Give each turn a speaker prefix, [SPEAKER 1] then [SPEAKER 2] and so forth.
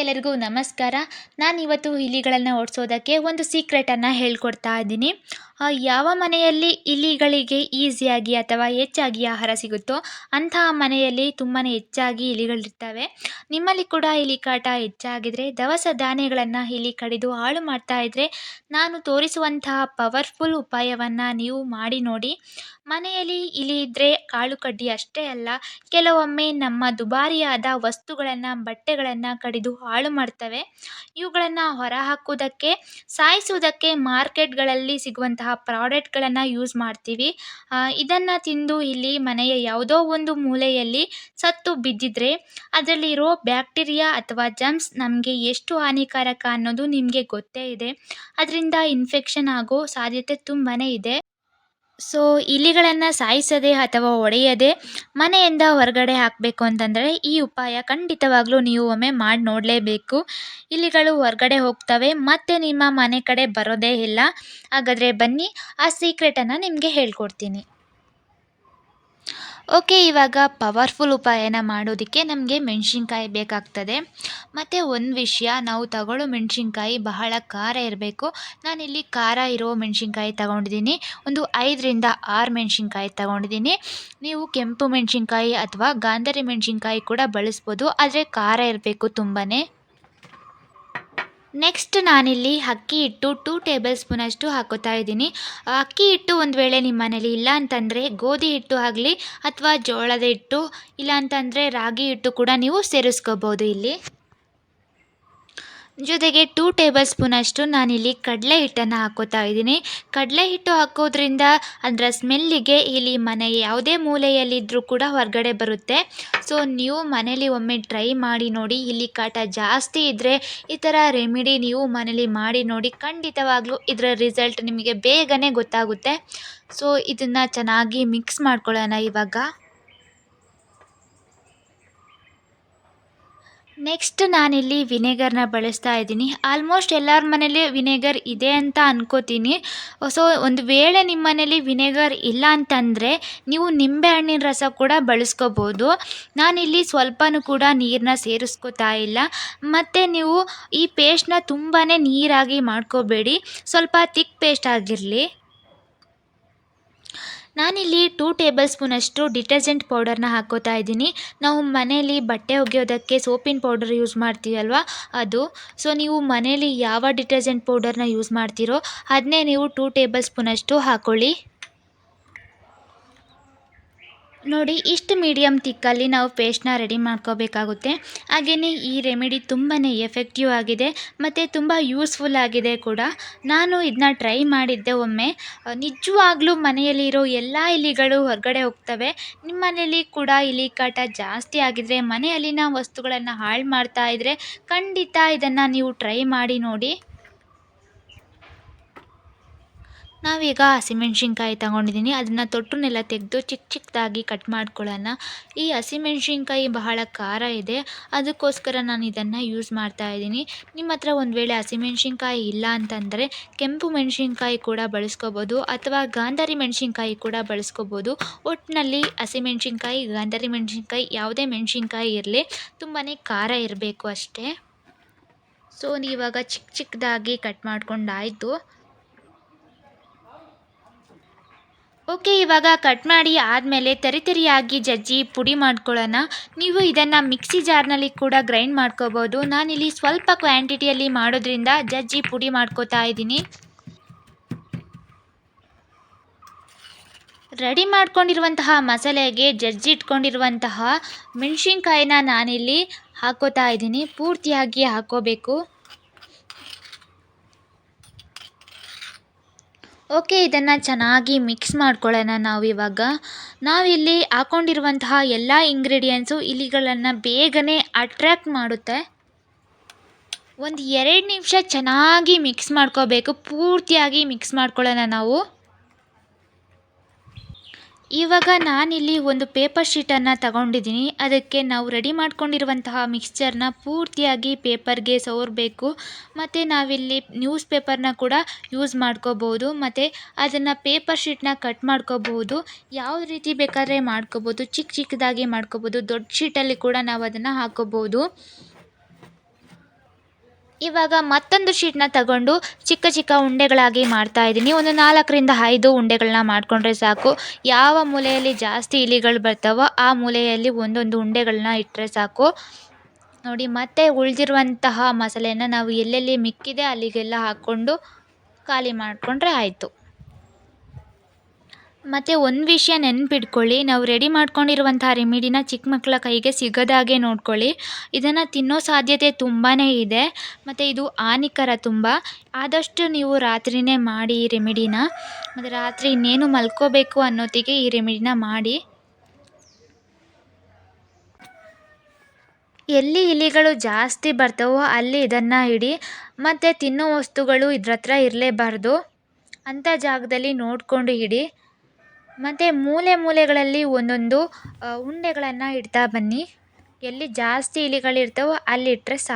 [SPEAKER 1] ಎಲ್ಲರಿಗೂ ನಮಸ್ಕಾರ. ನಾನಿವತ್ತು ಇಲಿಗಳನ್ನು ಓಡಿಸೋದಕ್ಕೆ ಒಂದು ಸೀಕ್ರೆಟನ್ನು ಹೇಳ್ಕೊಡ್ತಾ ಇದ್ದೀನಿ. ಯಾವ ಮನೆಯಲ್ಲಿ ಇಲಿಗಳಿಗೆ ಈಸಿಯಾಗಿ ಅಥವಾ ಹೆಚ್ಚಾಗಿ ಆಹಾರ ಸಿಗುತ್ತೋ ಅಂತಹ ಮನೆಯಲ್ಲಿ ತುಂಬಾ ಹೆಚ್ಚಾಗಿ ಇಲಿಗಳಿರ್ತವೆ. ನಿಮ್ಮಲ್ಲಿ ಕೂಡ ಇಲಿ ಕಾಟ ಹೆಚ್ಚಾಗಿದ್ರೆ, ದವಸ ಧಾನ್ಯಗಳನ್ನು ಇಲಿ ಕಡಿದು ಹಾಳು ಮಾಡ್ತಾ ಇದ್ರೆ, ನಾನು ತೋರಿಸುವಂತಹ ಪವರ್ಫುಲ್ ಉಪಾಯವನ್ನು ನೀವು ಮಾಡಿ ನೋಡಿ. ಮನೆಯಲ್ಲಿ ಇಲಿ ಇದ್ದರೆ ಕಾಳು ಕಡ್ಡಿ ಅಷ್ಟೇ ಅಲ್ಲ, ಕೆಲವೊಮ್ಮೆ ನಮ್ಮ ದುಬಾರಿಯಾದ ವಸ್ತುಗಳನ್ನು, ಬಟ್ಟೆಗಳನ್ನು ಕಡಿದು ಹಾಳು ಮಾಡ್ತವೆ. ಇವುಗಳನ್ನು ಹೊರಹಾಕುವುದಕ್ಕೆ, ಸಾಯಿಸುವುದಕ್ಕೆ ಮಾರ್ಕೆಟ್ಗಳಲ್ಲಿ ಸಿಗುವಂತಹ ಪ್ರಾಡಕ್ಟ್ಗಳನ್ನು ಯೂಸ್ ಮಾಡ್ತೀವಿ. ಇದನ್ನು ತಿಂದು ಇಲ್ಲಿ ಮನೆಯ ಯಾವುದೋ ಒಂದು ಮೂಲೆಯಲ್ಲಿ ಸತ್ತು ಬಿದ್ದಿದ್ರೆ ಅದರಲ್ಲಿರೋ ಬ್ಯಾಕ್ಟೀರಿಯಾ ಅಥವಾ ಜರ್ಮ್ಸ್ ನಮಗೆ ಎಷ್ಟು ಹಾನಿಕಾರಕ ಅನ್ನೋದು ನಿಮಗೆ ಗೊತ್ತೇ ಇದೆ. ಅದರಿಂದ ಇನ್ಫೆಕ್ಷನ್ ಆಗೋ ಸಾಧ್ಯತೆ ತುಂಬಾ ಇದೆ. ಸೊ ಇಲಿಗಳನ್ನು ಸಾಯಿಸದೆ ಅಥವಾ ಹೊಡೆಯದೆ ಮನೆಯಿಂದ ಹೊರಗಡೆ ಹಾಕಬೇಕು ಅಂತಂದರೆ ಈ ಉಪಾಯ ಖಂಡಿತವಾಗ್ಲೂ ನೀವು ಒಮ್ಮೆ ಮಾಡಿ ನೋಡಲೇಬೇಕು. ಇಲಿಗಳು ಹೊರಗಡೆ ಹೋಗ್ತವೆ ಮತ್ತು ನಿಮ್ಮ ಮನೆ ಕಡೆ ಬರೋದೇ ಇಲ್ಲ. ಹಾಗಾದರೆ ಬನ್ನಿ, ಆ ಸೀಕ್ರೆಟನ್ನು ನಿಮಗೆ ಹೇಳ್ಕೊಡ್ತೀನಿ. ಓಕೆ, ಇವಾಗ ಪವರ್ಫುಲ್ ಉಪಾಯನ ಮಾಡೋದಕ್ಕೆ ನಮಗೆ ಮೆಣಸಿನ್ಕಾಯಿ ಬೇಕಾಗ್ತದೆ. ಮತ್ತು ಒಂದು ವಿಷಯ, ನಾವು ತಗೊಳ್ಳೋ ಮೆಣಸಿನ್ಕಾಯಿ ಬಹಳ ಖಾರ ಇರಬೇಕು. ನಾನಿಲ್ಲಿ ಖಾರ ಇರೋ ಮೆಣಸಿನ್ಕಾಯಿ ತಗೊಂಡಿದ್ದೀನಿ. ಒಂದು 5ರಿಂದ 6 ಮೆಣಸಿನ್ಕಾಯಿ ತಗೊಂಡಿದ್ದೀನಿ. ನೀವು ಕೆಂಪು ಮೆಣಸಿನ್ಕಾಯಿ ಅಥವಾ ಗಾಂಧಾರಿ ಮೆಣಸಿನ್ಕಾಯಿ ಕೂಡ ಬಳಸ್ಬೋದು, ಆದರೆ ಖಾರ ಇರಬೇಕು ತುಂಬಾ. ನೆಕ್ಸ್ಟ್ ನಾನಿಲ್ಲಿ ಅಕ್ಕಿ ಹಿಟ್ಟು 2 ಟೇಬಲ್ ಸ್ಪೂನಷ್ಟು ಹಾಕೋತಾ ಇದ್ದೀನಿ. ಅಕ್ಕಿ ಹಿಟ್ಟು ಒಂದು ವೇಳೆ ನಿಮ್ಮ ಮನೇಲಿ ಇಲ್ಲ ಅಂತಂದರೆ ಗೋಧಿ ಹಿಟ್ಟು ಆಗಲಿ ಅಥವಾ ಜೋಳದ ಹಿಟ್ಟು, ಇಲ್ಲ ಅಂತಂದರೆ ರಾಗಿ ಹಿಟ್ಟು ಕೂಡ ನೀವು ಸೇರಿಸ್ಕೋಬೋದು ಇಲ್ಲಿ. ಜೊತೆಗೆ 2 ಟೇಬಲ್ ಸ್ಪೂನಷ್ಟು ನಾನಿಲ್ಲಿ ಕಡಲೆ ಹಿಟ್ಟನ್ನು ಹಾಕೋತಾ ಇದ್ದೀನಿ. ಕಡಲೆ ಹಿಟ್ಟು ಹಾಕೋದ್ರಿಂದ ಅದರ ಸ್ಮೆಲ್ಲಿಗೆ ಇಲ್ಲಿ ಮನೆ ಯಾವುದೇ ಮೂಲೆಯಲ್ಲಿದ್ದರೂ ಕೂಡ ಹೊರಗಡೆ ಬರುತ್ತೆ. ಸೊ ನೀವು ಮನೇಲಿ ಒಮ್ಮೆ ಟ್ರೈ ಮಾಡಿ ನೋಡಿ. ಇಲ್ಲಿ ಕಾಟ ಜಾಸ್ತಿ ಇದ್ದರೆ ಈ ಥರ ರೆಮಿಡಿ ನೀವು ಮನೇಲಿ ಮಾಡಿ ನೋಡಿ. ಖಂಡಿತವಾಗ್ಲೂ ಇದರ ರಿಸಲ್ಟ್ ನಿಮಗೆ ಬೇಗನೆ ಗೊತ್ತಾಗುತ್ತೆ. ಸೊ ಇದನ್ನು ಚೆನ್ನಾಗಿ ಮಿಕ್ಸ್ ಮಾಡ್ಕೊಳ್ಳೋಣ ಇವಾಗ. ನೆಕ್ಸ್ಟ್ ನಾನಿಲ್ಲಿ ವಿನೆಗರ್ನ ಬಳಸ್ತಾ ಇದ್ದೀನಿ. ಆಲ್ಮೋಸ್ಟ್ ಎಲ್ಲರ ಮನೇಲಿ ವಿನೆಗರ್ ಇದೆ ಅಂತ ಅನ್ಕೋತೀನಿ. ಸೊ ಒಂದು ವೇಳೆ ನಿಮ್ಮ ಮನೇಲಿ ವಿನೆಗರ್ ಇಲ್ಲ ಅಂತಂದರೆ ನೀವು ನಿಂಬೆ ಹಣ್ಣಿನ ರಸ ಕೂಡ ಬಳಸ್ಕೋಬೋದು. ನಾನಿಲ್ಲಿ ಸ್ವಲ್ಪನೂ ಕೂಡ ನೀರನ್ನ ಸೇರಿಸ್ಕೋತಾ ಇಲ್ಲ. ಮತ್ತು ನೀವು ಈ ಪೇಸ್ಟ್ನ ತುಂಬಾ ನೀರಾಗಿ ಮಾಡ್ಕೋಬೇಡಿ, ಸ್ವಲ್ಪ ಥಿಕ್ ಪೇಸ್ಟ್ ಆಗಿರಲಿ. ನಾನಿಲ್ಲಿ 2 ಟೇಬಲ್ ಸ್ಪೂನಷ್ಟು ಡಿಟರ್ಜೆಂಟ್ ಪೌಡರ್ನ ಹಾಕ್ಕೋತಾ ಇದ್ದೀನಿ. ನಾವು ಮನೇಲಿ ಬಟ್ಟೆ ಒಗೆಯೋದಕ್ಕೆ ಸೋಪಿನ ಪೌಡರ್ ಯೂಸ್ ಮಾಡ್ತೀವಲ್ವ, ಅದು. ಸೊ ನೀವು ಮನೇಲಿ ಯಾವ ಡಿಟರ್ಜೆಂಟ್ ಪೌಡರ್ನ ಯೂಸ್ ಮಾಡ್ತೀರೋ ಅದನ್ನೇ ನೀವು 2 ಟೇಬಲ್ ಸ್ಪೂನಷ್ಟು ಹಾಕ್ಕೊಳ್ಳಿ. ನೋಡಿ, ಇಷ್ಟು ಮೀಡಿಯಮ್ ತಿಕ್ಕಲ್ಲಿ ನಾವು ಪೇಸ್ಟ್ನ ರೆಡಿ ಮಾಡ್ಕೋಬೇಕಾಗುತ್ತೆ. ಹಾಗೆಯೇ ಈ ರೆಮಿಡಿ ತುಂಬಾ ಎಫೆಕ್ಟಿವ್ ಆಗಿದೆ ಮತ್ತು ತುಂಬ ಯೂಸ್ಫುಲ್ ಆಗಿದೆ ಕೂಡ. ನಾನು ಇದನ್ನ ಟ್ರೈ ಮಾಡಿದ್ದೆ ಒಮ್ಮೆ. ನಿಜವಾಗ್ಲೂ ಮನೆಯಲ್ಲಿರೋ ಎಲ್ಲ ಇಲಿಗಳು ಹೊರಗಡೆ ಹೋಗ್ತವೆ. ನಿಮ್ಮ ಮನೆಯಲ್ಲಿ ಕೂಡ ಇಲಿ ಕಾಟ ಜಾಸ್ತಿ ಆಗಿದ್ರೆ, ಮನೆಯಲ್ಲಿನ ವಸ್ತುಗಳನ್ನು ಹಾಳು ಮಾಡ್ತಾ ಇದ್ದರೆ ಖಂಡಿತ ಇದನ್ನು ನೀವು ಟ್ರೈ ಮಾಡಿ ನೋಡಿ. ನಾವೀಗ ಹಸಿಮೆಣ್ಸಿನ್ಕಾಯಿ ತಗೊಂಡಿದ್ದೀನಿ. ಅದನ್ನು ತೊಟ್ಟನ್ನೆಲ್ಲ ತೆಗೆದು ಚಿಕ್ಕ ಚಿಕ್ಕದಾಗಿ ಕಟ್ ಮಾಡ್ಕೊಳ್ಳೋಣ. ಈ ಹಸಿಮೆಣ್ಸಿನ್ಕಾಯಿ ಬಹಳ ಖಾರ ಇದೆ, ಅದಕ್ಕೋಸ್ಕರ ನಾನು ಇದನ್ನು ಯೂಸ್ ಮಾಡ್ತಾ ಇದ್ದೀನಿ. ನಿಮ್ಮ ಹತ್ರ ಒಂದು ವೇಳೆ ಹಸಿಮೆಣ್ಸಿನ್ಕಾಯಿ ಇಲ್ಲ ಅಂತಂದರೆ ಕೆಂಪು ಮೆಣಸಿನ್ಕಾಯಿ ಕೂಡ ಬಳಸ್ಕೋಬೋದು, ಅಥವಾ ಗಾಂಧಾರಿ ಮೆಣಸಿನ್ಕಾಯಿ ಕೂಡ ಬಳಸ್ಕೋಬೋದು. ಒಟ್ಟಿನಲ್ಲಿ ಹಸಿಮೆಣ್ಸಿನ್ಕಾಯಿ, ಗಾಂಧಾರಿ ಮೆಣಸಿನ್ಕಾಯಿ, ಯಾವುದೇ ಮೆಣಸಿನ್ಕಾಯಿ ಇರಲಿ, ತುಂಬಾ ಖಾರ ಇರಬೇಕು ಅಷ್ಟೇ. ಸೊ ಇವಾಗ ಚಿಕ್ಕ ಚಿಕ್ಕದಾಗಿ ಕಟ್ ಮಾಡ್ಕೊಂಡಾಯಿತು. ಓಕೆ, ಇವಾಗ ಕಟ್ ಮಾಡಿ ಆದಮೇಲೆ ತರಿತರಿಯಾಗಿ ಜಜ್ಜಿ ಪುಡಿ ಮಾಡ್ಕೊಳ್ಳೋಣ. ನೀವು ಇದನ್ನು ಮಿಕ್ಸಿ ಜಾರ್ನಲ್ಲಿ ಕೂಡ ಗ್ರೈಂಡ್ ಮಾಡ್ಕೋಬೋದು. ನಾನಿಲ್ಲಿ ಸ್ವಲ್ಪ ಕ್ವಾಂಟಿಟಿಯಲ್ಲಿ ಮಾಡೋದ್ರಿಂದ ಜಜ್ಜಿ ಪುಡಿ ಮಾಡ್ಕೋತಾ ಇದ್ದೀನಿ. ರೆಡಿ ಮಾಡ್ಕೊಂಡಿರುವಂತಹ ಮಸಾಲೆಗೆ ಜಜ್ಜಿಟ್ಕೊಂಡಿರುವಂತಹ ಮೆಣಸಿನ್ಕಾಯಿನ ನಾನಿಲ್ಲಿ ಹಾಕೋತಾ ಇದ್ದೀನಿ. ಪೂರ್ತಿಯಾಗಿ ಹಾಕೋಬೇಕು. ಓಕೆ, ಇದನ್ನು ಚೆನ್ನಾಗಿ ಮಿಕ್ಸ್ ಮಾಡ್ಕೊಳ್ಳೋಣ ನಾವಿವಾಗ. ನಾವಿಲ್ಲಿ ಹಾಕ್ಕೊಂಡಿರುವಂತಹ ಎಲ್ಲ ಇಂಗ್ರೀಡಿಯೆಂಟ್ಸು ಇಲಿಗಳನ್ನು ಬೇಗನೆ ಅಟ್ರ್ಯಾಕ್ಟ್ ಮಾಡುತ್ತೆ. ಒಂದು 2 ನಿಮಿಷ ಚೆನ್ನಾಗಿ ಮಿಕ್ಸ್ ಮಾಡ್ಕೋಬೇಕು. ಪೂರ್ತಿಯಾಗಿ ಮಿಕ್ಸ್ ಮಾಡ್ಕೊಳ್ಳೋಣ ನಾವು. ಇವಾಗ ನಾನಿಲ್ಲಿ ಒಂದು ಪೇಪರ್ ಶೀಟನ್ನು ತಗೊಂಡಿದ್ದೀನಿ. ಅದಕ್ಕೆ ನಾವು ರೆಡಿ ಮಾಡ್ಕೊಂಡಿರುವಂತಹ ಮಿಕ್ಸ್ಚರ್ನ ಪೂರ್ತಿಯಾಗಿ ಪೇಪರ್ಗೆ ಸವರಬೇಕು. ಮತ್ತು ನಾವಿಲ್ಲಿ ನ್ಯೂಸ್ ಪೇಪರ್ನ ಕೂಡ ಯೂಸ್ ಮಾಡ್ಕೋಬೋದು. ಮತ್ತು ಅದನ್ನು ಪೇಪರ್ ಶೀಟ್ನ ಕಟ್ ಮಾಡ್ಕೋಬೋದು. ಯಾವ ರೀತಿ ಬೇಕಾದರೆ ಮಾಡ್ಕೋಬೋದು. ಚಿಕ್ಕದಾಗಿ ಮಾಡ್ಕೋಬೋದು. ದೊಡ್ಡ ಶೀಟಲ್ಲಿ ಕೂಡ ನಾವು ಅದನ್ನು ಹಾಕೋಬೋದು. ಇವಾಗ ಮತ್ತೊಂದು ಶೀಟ್ನ ತಗೊಂಡು ಚಿಕ್ಕ ಚಿಕ್ಕ ಉಂಡೆಗಳಾಗಿ ಮಾಡ್ತಾ ಇದ್ದೀನಿ. ಒಂದು 4ರಿಂದ 5 ಉಂಡೆಗಳನ್ನ ಮಾಡಿಕೊಂಡ್ರೆ ಸಾಕು. ಯಾವ ಮೂಲೆಯಲ್ಲಿ ಜಾಸ್ತಿ ಇಲಿಗಳು ಬರ್ತಾವೋ ಆ ಮೂಲೆಯಲ್ಲಿ ಒಂದೊಂದು ಉಂಡೆಗಳನ್ನ ಇಟ್ಟರೆ ಸಾಕು. ನೋಡಿ, ಮತ್ತೆ ಉಳಿದಿರುವಂತಹ ಮಸಾಲೆನ ನಾವು ಎಲ್ಲೆಲ್ಲಿ ಮಿಕ್ಕಿದೆ ಅಲ್ಲಿಗೆಲ್ಲ ಹಾಕ್ಕೊಂಡು ಖಾಲಿ ಮಾಡಿಕೊಂಡ್ರೆ ಆಯಿತು. ಮತ್ತು ಒಂದು ವಿಷಯ ನೆನ್ಪಿಟ್ಕೊಳ್ಳಿ, ನಾವು ರೆಡಿ ಮಾಡ್ಕೊಂಡಿರುವಂತಹ ರೆಮಿಡಿನ ಚಿಕ್ಕ ಮಕ್ಕಳ ಕೈಗೆ ಸಿಗದಾಗೆ ನೋಡ್ಕೊಳ್ಳಿ. ಇದನ್ನು ತಿನ್ನೋ ಸಾಧ್ಯತೆ ತುಂಬಾ ಇದೆ ಮತ್ತು ಇದು ಹಾನಿಕರ ತುಂಬ. ಆದಷ್ಟು ನೀವು ರಾತ್ರಿಯೇ ಮಾಡಿ ಈ ರೆಮಿಡಿನ. ಮತ್ತು ರಾತ್ರಿ ಇನ್ನೇನು ಮಲ್ಕೋಬೇಕು ಅನ್ನೋತ್ತಿಗೆ ಈ ರೆಮಿಡಿನ ಮಾಡಿ. ಎಲ್ಲಿ ಇಲಿಗಳು ಜಾಸ್ತಿ ಬರ್ತಾವೋ ಅಲ್ಲಿ ಇದನ್ನು ಇಡಿ. ಮತ್ತು ತಿನ್ನೋ ವಸ್ತುಗಳು ಇದ್ರ ಹತ್ರ ಇರಲೇಬಾರ್ದು. ಅಂಥ ಜಾಗದಲ್ಲಿ ನೋಡಿಕೊಂಡು ಇಡಿ. ಮತ್ತು ಮೂಲೆ ಮೂಲೆಗಳಲ್ಲಿ ಒಂದೊಂದು ಉಂಡೆಗಳನ್ನು ಇಡ್ತಾ ಬನ್ನಿ. ಎಲ್ಲಿ ಜಾಸ್ತಿ ಇಲಿಗಳಿರ್ತಾವೋ ಅಲ್ಲಿ ಇಟ್ಟರೆ ಸಾಕು.